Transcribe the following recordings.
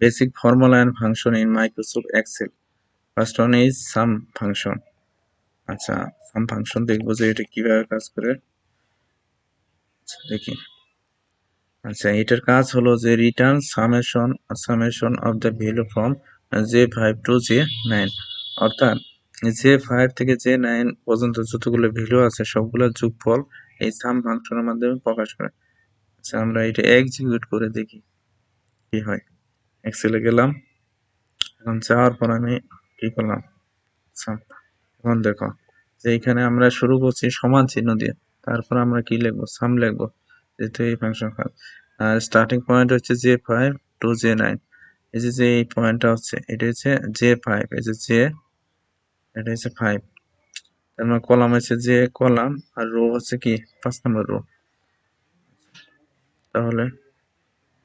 Basic formula and function in Microsoft Excel. First one is sum function. আচ্ছা, sum function দেখবো যে এটা কিভাবে কাজ করে। আচ্ছা, দেখি। আচ্ছা, এটার কাজ হলো যে return summation of the value from J5 to J9, অর্থাৎ J5 থেকে J9 পর্যন্ত যতগুলো ভ্যালু আছে সবগুলোর যোগফল এই সাম ফাংশনের মাধ্যমে প্রকাশ করে। আচ্ছা, আমরা এটা এক্সিকিউট করে দেখি কি হয়। এক্সেলে গেলাম, এখন যাওয়ার পর আমি কি করলাম, সাম। এখন দেখো যে এখানে আমরা শুরু করছি সমান চিহ্ন দিয়ে, তারপর আমরা কি লিখবো, সাম লিখবো, যেহেতু এই ফাংশন কাজ। আর স্টার্টিং পয়েন্ট হচ্ছে J5 to J9। এই যে এই পয়েন্টটা হচ্ছে এটা হচ্ছে J5, এই যে এটা হচ্ছে 5। তার মানে কলাম হচ্ছে যে কলাম, আর রো হচ্ছে কি 5 নম্বর রো। তাহলে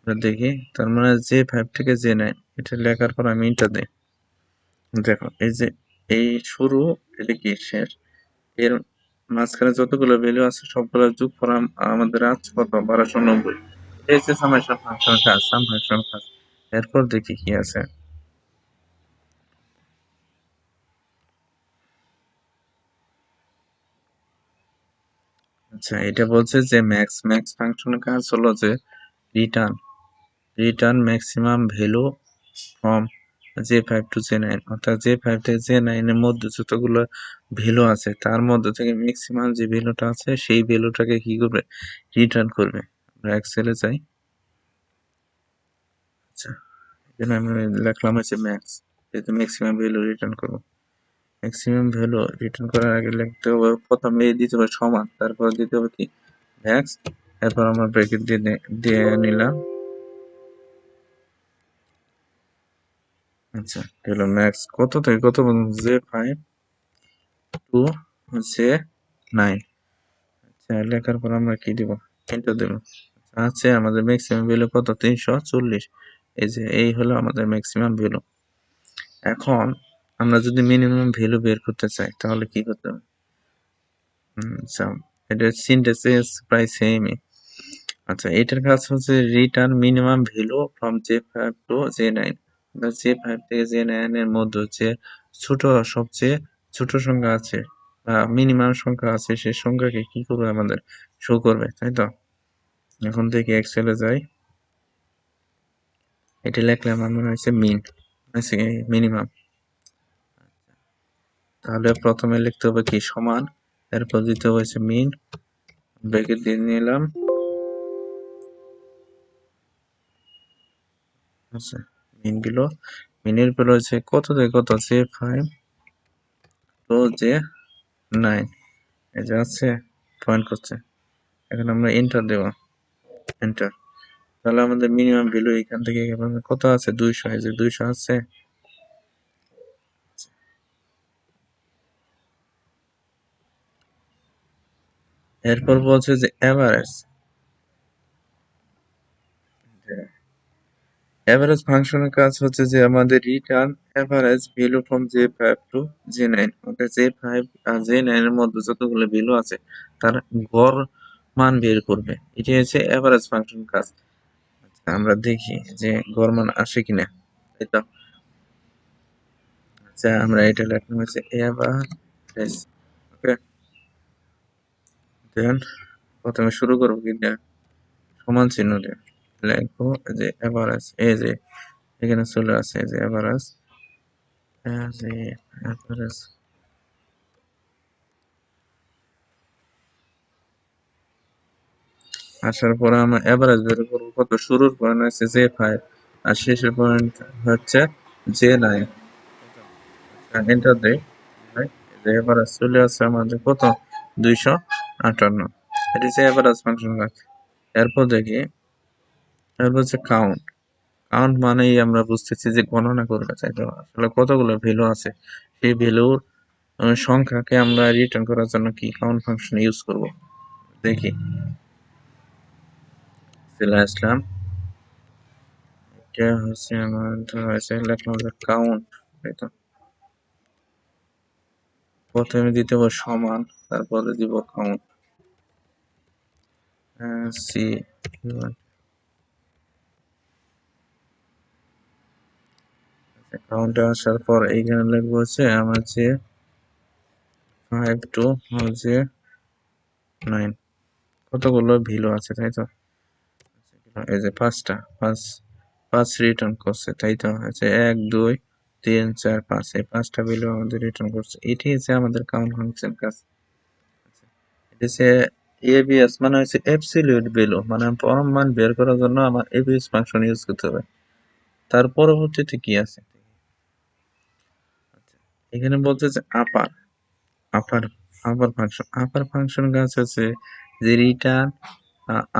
আমরা দেখি, তার মানে J5 থেকে J9 এটা লেখার পর আমি ইন্টার দিই। দেখো এই যে এই শুরু, এটা কি শেষ, এর মাঝখানে যতগুলো ভ্যালু আছে সবগুলো যোগফল আমাদের আছে কত, 1290। এই যে সামেশন ফাংশন কাজ, সাম ফাংশন কাজ। এরপর দেখি কি আছে। আচ্ছা, এটা বলছে যে ম্যাক্স ফাংশনের কাজ হলো যে return return maximum value from J5 to J9, অর্থাৎ J5 থেকে J9 এর মধ্যে যতগুলো ভ্যালু আছে তার মধ্যে থেকে ম্যাক্সিমাম যে ভ্যালুটা আছে সেই ভ্যালুটাকে কি করবে, রিটার্ন করবে। আমরা এক্সেলে যাই। আচ্ছা, এখানে আমি লিখলাম হচ্ছে ম্যাক্স, যেহেতু ম্যাক্সিমাম ভ্যালু রিটার্ন করবো। ম্যাক্সিমাম ভ্যালু রিটার্ন করার আগে লিখতে হবে, প্রথমে দিতে হবে সমান, তারপর দিতে হবে কি ম্যাক্স, এরপর আমরা ব্র্যাকেট দিয়ে নিলাম। আচ্ছা, হলো ম্যাক্স কত থেকে কত পর্যন্ত, J5 to J9। আচ্ছা, লেখার পর আমরা কি দিব, এন্টার দেব। আছে আমাদের ম্যাক্সিমাম ভ্যালু কত, 340। এই যে এই হলো আমাদের ম্যাক্সিমাম ভ্যালু। এখন আমরা যদি মিনিমাম ভ্যালু বের করতে চাই তাহলে কি করতে হবে। আচ্ছা, এটা সিনট্যাক্স প্রায় সেমই। আচ্ছা, এটার কাজ হচ্ছে return minimum value from J5 to J9। J5 থেকে J9 এর মধ্যে যে ছোট, সবচেয়ে ছোট সংখ্যা আছে বা মিনিমাম সংখ্যা আছে সেই সংখ্যাকে কি করবে, আমাদের শো করবে, তাই তো। এখন থেকে এক্সেলে যাই, এটা লিখলাম আমার হচ্ছে মিনিমাম। তাহলে প্রথমে লিখতে হবে কি সমান, এরপর দিতে হবে মিন, ব্র্যাকেট দিয়ে নিলাম। আচ্ছা, মিনের বেলা হচ্ছে কত থেকে কত, J5 to J9। এই যে আছে, পয়েন্ট করছে। এখন আমরা এন্টার দেব, এন্টার। তাহলে আমাদের মিনিমাম ভ্যালু এখান থেকে কত আছে, 200। এই যে 200 আছে। এরপর বলছে যে এভারেজ। এভারেজ ফাংশনের কাজ হচ্ছে যে আমাদের return average value from J5 to J9, অর্থাৎ J5 আর J9 এর মধ্যে যতগুলো ভ্যালু আছে তার গড় মান বের করবে। এটি হচ্ছে এভারেজ ফাংশন কাজ। আচ্ছা, আমরা দেখি যে গড় মান আসে কিনা, তাই তো। আচ্ছা, আমরা এটা লিখলাম হচ্ছে এভারেজ। ওকে, দেন প্রথমে শুরু করবো কি দিয়ে, সমান চিহ্ন দিয়ে লিখবো যে এভারেজ। এই যে এখানে চলে আসে এই যে এভারেজ, এভারেজ। আসার পরে আমরা এভারেজ বের করবো কত, শুরুর পয়েন্ট হচ্ছে J5 আর শেষের পয়েন্ট হচ্ছে J9। এন্টার দেই, যে এভারেজ চলে আসছে আমাদের কত, 258। এটা হচ্ছে এভারেজ ফাংশন কাজ। এরপর দেখি, এরপর হচ্ছে কাউন্ট। কাউন্ট মানেই আমরা বুঝতেছি যে গণনা করবে, তাই তো। আসলে কতগুলো ভ্যালু আছে সেই ভ্যালুর সংখ্যাকে আমরা রিটার্ন করার জন্য কি কাউন্ট ফাংশন ইউজ করব। দেখি, চলে আসলাম। এটা হচ্ছে আমার ধরা হয়েছে, লিখলাম কাউন্ট, তাই তো। প্রথমে দিতে হবে সমান, তারপরে দিব কাউন্ট, সি। কাউন্টে আসার পর এইখানে লিখবো হচ্ছে আমার যে 5 to হচ্ছে 9 কতগুলো ভ্যালু আছে তাই তো? এই যে পাঁচ রিটার্ন করছে তাই তো? হচ্ছে 1 2 3 4 5 এই পাঁচটা ভ্যালু আমাদের রিটার্ন করছে। এটি হচ্ছে আমাদের কাউন্ট ফাংশন কাজ। এটা হচ্ছে এবিএস মানে হচ্ছে অ্যাবসলিউট ভ্যালু, মানে পরম মান বের করার জন্য আমার এবিএস ফাংশন ইউজ করতে হবে। তার পরবর্তীতে কি আছে এখানে বলছে যে আপার আপার ফাংশন কাজ হচ্ছে যে return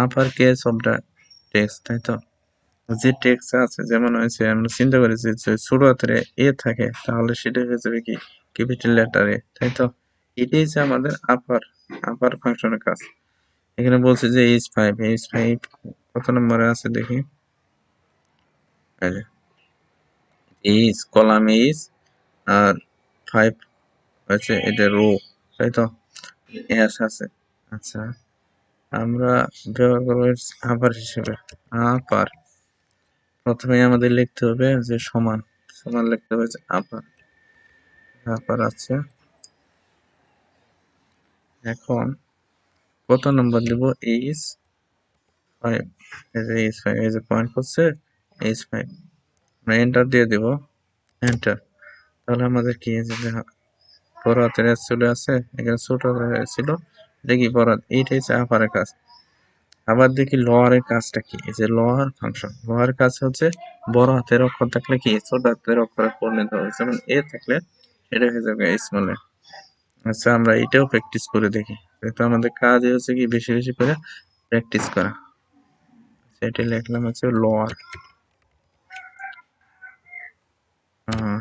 upper case of the text তাই তো? যে টেক্সট আছে যেমন হয়েছে আমরা চিন্তা করেছি যে ছোট হাতের এ থাকে তাহলে সেটা হয়ে যাবে কি ক্যাপিটাল লেটার এ তাই তো? এটাই হচ্ছে আমাদের আপার ফাংশনের কাজ। এখানে বলছে যে এইচ ফাইভ কত নম্বরে আছে দেখি, এইচ কলাম এইচ আর 5 হচ্ছে এটা রো তাই তো? এস আছে। আচ্ছা আমরা ব্যবহার করবো আপার হিসেবে। আপার প্রথমে আমাদের লিখতে হবে যে সমান সমান লিখতে হবে যে আপার আছে। এখন কত নম্বর দিব? H five. এই যে এইচ ফাইভ এই যে পয়েন্ট করছে এইচ ফাইভ, আমরা এন্টার দিয়ে দিব। এন্টার। তাহলে আমাদের কি বড় হাতের এস চলে আসে, এখানে ছোট হাতের ছিল, এটা কি বড় এইটাই হচ্ছে আপারের কাজ। আবার দেখি লোয়ারের কাজটা কি, এই যে লোয়ার ফাংশন, লোয়ার কাজ হচ্ছে বড় হাতের অক্ষর থাকলে কি ছোট হাতের অক্ষরে পরিণত হবে, যেমন এ থাকলে এটা হয়ে যাবে স্মল এ। আচ্ছা আমরা এটাও প্র্যাকটিস করে দেখি, যেহেতু আমাদের কাজ হচ্ছে কি বেশি বেশি করে প্র্যাকটিস করা। সেটা লিখলাম হচ্ছে লোয়ার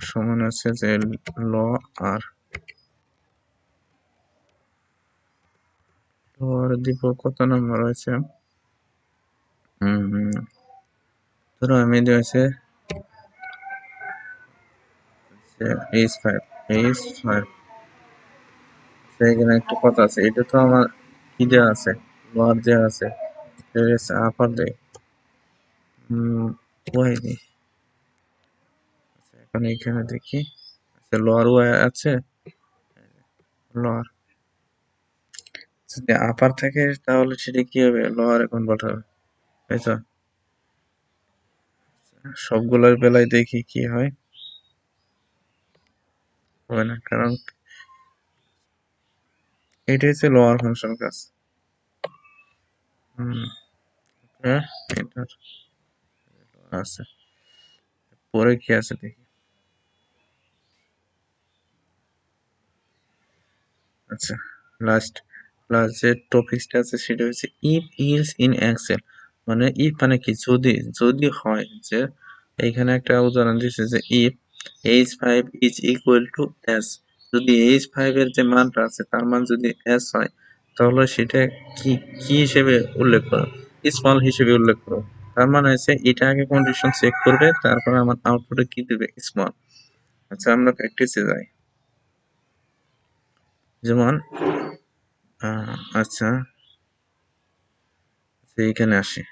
সমান আছে যে ল আর লোয়ার দিব কত নম্বর হয়েছে, ধরো আমি দিয়েছে এইচ ফাইভ এইচ ফাইভ। এখানে একটা কথা আছে, এটা তো আমার কি দেওয়া আছে, লোয়ার দেওয়া আছে, আপার দেয় ওয়াই নেই। এখন এখানে দেখি লোয়ার ওয়াই আছে, লোয়ার যদি আপার থাকে তাহলে সেটা কি হবে, লোয়ারে কনভার্ট হবে তাই তো? সবগুলোর বেলায় দেখি কি হয়, হবে না, কারণ এটা হচ্ছে লোয়ার ফাংশন কাজ। হ্যাঁ এটার আছে, পরে কি আছে দেখি। আচ্ছা লাস্ট লাস্ট যে টপিকসটা আছে সেটা হচ্ছে ইফ ইলস ইন এক্সেল, মানে ইফ মানে কি যদি, যদি হয় যে এইখানে একটা উদাহরণ দিচ্ছে যে if H five is equal to S, যদি এইচ ফাইভ এর যে মানটা আছে তার মান যদি এস হয় তাহলে সেটা কি কি হিসেবে উল্লেখ করো, স্মল হিসেবে উল্লেখ করো। তার মানে হচ্ছে এটা আগে কন্ডিশন চেক করবে, তারপরে আমার আউটপুটে কি দেবে, স্মল। আচ্ছা আমরা প্র্যাকটিসে যাই, যেমন আচ্ছা এইখানে আসি।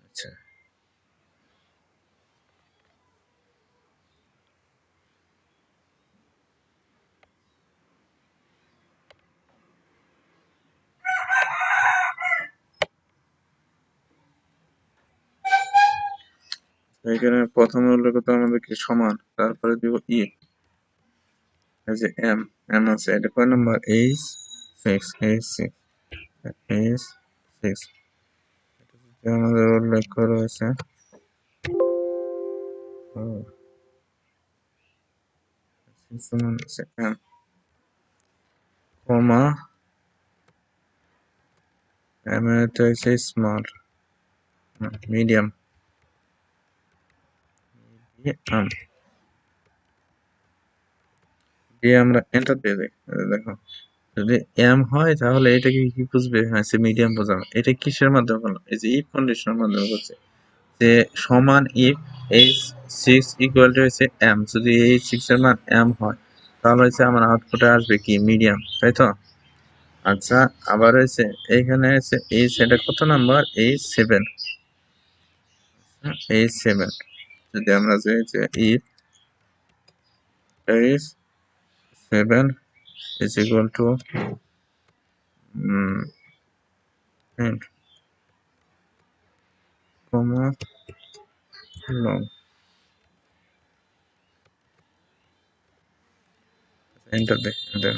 আচ্ছা এখানে প্রথমে উল্লেখ করতে আমাদেরকে সমান, তারপরে দিব ই, এই যে এম এম আছে, এটা কয় number, H six H six আমাদের উল্লেখ রয়েছে সমান হচ্ছে এম কমা এম এটা হচ্ছে স্মল মিডিয়াম এম দিয়ে আমরা এন্টার দিয়ে দিই। দেখো যদি এম হয় তাহলে এটাকে কি বুঝবে, হ্যাঁ সে মিডিয়াম বোঝানো, এটা কিসের মাধ্যমে হলো, এই যে ইফ কন্ডিশনের মাধ্যমে হচ্ছে যে সমান if H six equal to হচ্ছে এম, যদি এইচ সিক্স এর মান এম হয় তাহলে হচ্ছে আমার আউটপুটে আসবে কি মিডিয়াম তাই তো? আচ্ছা, আবার হয়েছে এইখানে আছে এই সেটা কত নাম্বার, এই 7, এই 7 যদি আমরা যে if is 7 is equal to and comma long, enter দে, enter।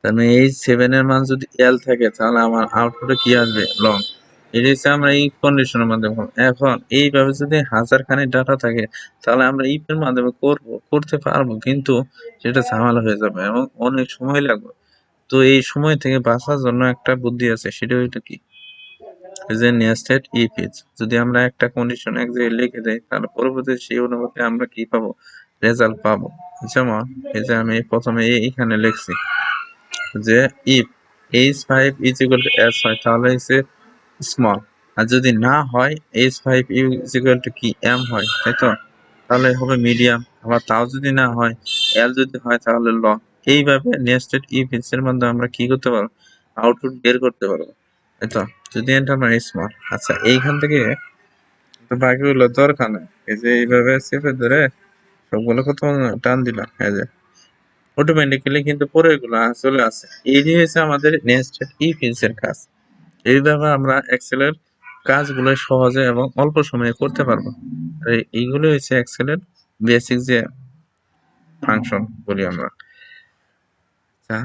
তার মানে এই 7 এর মান যদি এল থাকে তাহলে আমার আউটপুটে কি আসবে, লং। এটা হচ্ছে আমরা এই কন্ডিশনের মাধ্যমে করব। এখন এইভাবে যদি হাজারখানি ডাটা থাকে তাহলে আমরা ইফ এর মাধ্যমে করতে পারবো, কিন্তু সেটা ঝামেলা হয়ে যাবে এবং অনেক সময় লাগবে। তো এই সময় থেকে বাঁচার জন্য একটা বুদ্ধি আছে, সেটা হইলো কি, এই যে নেস্টেড ইফ ইজ, যদি আমরা একটা কন্ডিশন এক জায়গায় লিখে দেই তাহলে পরবর্তী সেই অনুপাতে আমরা কি পাবো, রেজাল্ট পাবো। যেমন এই যে আমি প্রথমে এইখানে লিখছি যে if h5 is equal to s হয় তাহলে হচ্ছে স্মল, আর যদি না হয় h5 is equal to কি m হয়, তাই তো, তাহলে হবে মিডিয়াম। আবার তাও যদি না হয়, l যদি হয় তাহলে ল। এইভাবে নেস্টেড ইফ এর মাধ্যমে আমরা কি করতে পারবো, আউটপুট বের করতে পারবো, তাই তো, যদি এটা আমার স্মল। আচ্ছা, এইখান থেকে তো বাকিগুলো দরকার নেই, এই যে এইভাবে চেপে ধরে সবগুলো কত টান দিলাম, এই যে অটোমেটিক্যালি কিন্তু পরের গুলো চলে আসে। এই যে হচ্ছে আমাদের নেস্টেড ইফ এর কাজ। এইভাবে আমরা এক্সেলের কাজগুলো সহজে এবং অল্প সময়ে করতে পারবো। আর এইগুলো হচ্ছে এক্সেলের বেসিক যে ফাংশন বলি আমরা। আচ্ছা,